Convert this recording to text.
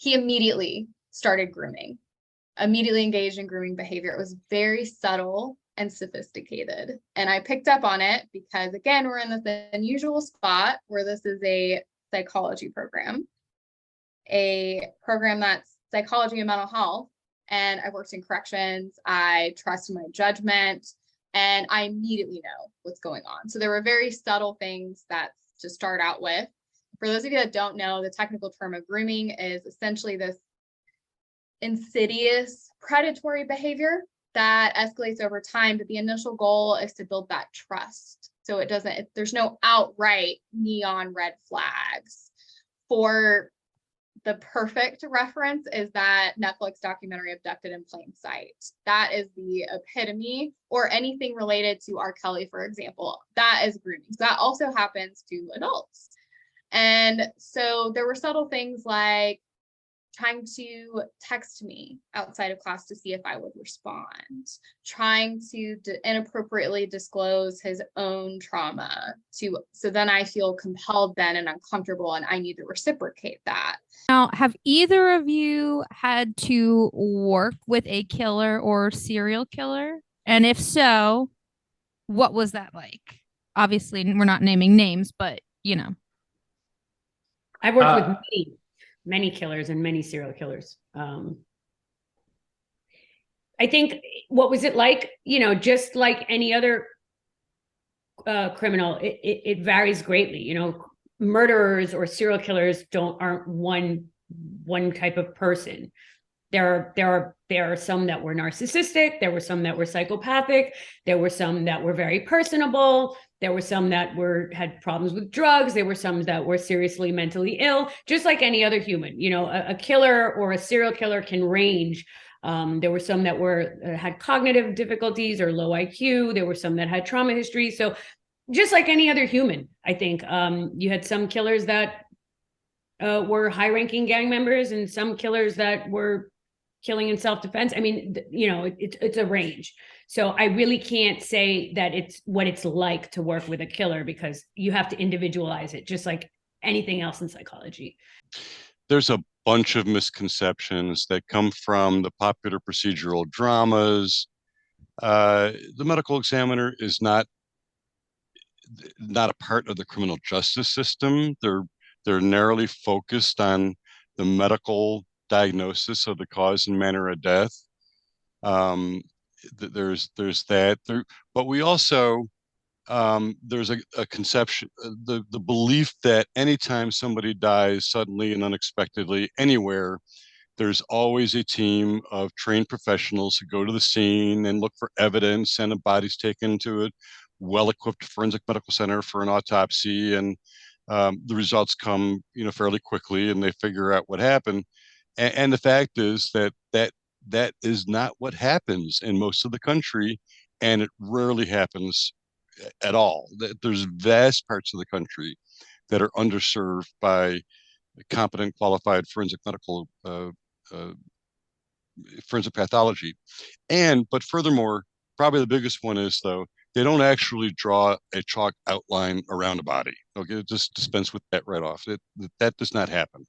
he immediately started grooming, immediately engaged in grooming behavior. It was very subtle and sophisticated. And I picked up on it because, again, we're in this unusual spot where this is a psychology program, a program that's psychology and mental health. And I worked in corrections. I trust my judgment, and I immediately know what's going on. So there were very subtle things that to start out with. For those of you that don't know, the technical term of grooming is essentially this insidious predatory behavior that escalates over time, but the initial goal is to build that trust. So it doesn't, there's no outright neon red flags. For the perfect reference is that Netflix documentary Abducted in Plain Sight. That is the epitome, or anything related to R. Kelly, for example. That is grooming. So that also happens to adults. And so there were subtle things like trying to text me outside of class to see if I would respond, trying to inappropriately disclose his own trauma so then I feel compelled then and uncomfortable and I need to reciprocate that. Now, have either of you had to work with a killer or serial killer? And if so, what was that like? Obviously, we're not naming names, but you know. I've worked with many killers and many serial killers. I think, what was it like? You know, just like any other criminal, it varies greatly. You know, murderers or serial killers aren't one type of person. There are some that were narcissistic. There were some that were psychopathic. There were some that were very personable. There were some that had problems with drugs. There were some that were seriously mentally ill, just like any other human. You know, a killer or a serial killer can range. There were some that had cognitive difficulties or low IQ. There were some that had trauma history. So just like any other human, I think you had some killers that were high-ranking gang members and some killers that were killing in self-defense. I mean, you know, it's a range. So I really can't say that it's what it's like to work with a killer, because you have to individualize it, just like anything else in psychology. There's a bunch of misconceptions that come from the popular procedural dramas. The medical examiner is not a part of the criminal justice system. They're narrowly focused on the medical diagnosis of the cause and manner of death. There's that there, but we also there's a conception, the belief that anytime somebody dies suddenly and unexpectedly anywhere, there's always a team of trained professionals who go to the scene and look for evidence, and a body's taken to a well-equipped forensic medical center for an autopsy, and the results come, you know, fairly quickly, and they figure out what happened. And the fact is that is not what happens in most of the country, and it rarely happens at all. There's vast parts of the country that are underserved by competent, qualified forensic medical forensic pathology. But furthermore, probably the biggest one is, though, they don't actually draw a chalk outline around a body. Okay, just dispense with that right off. That does not happen.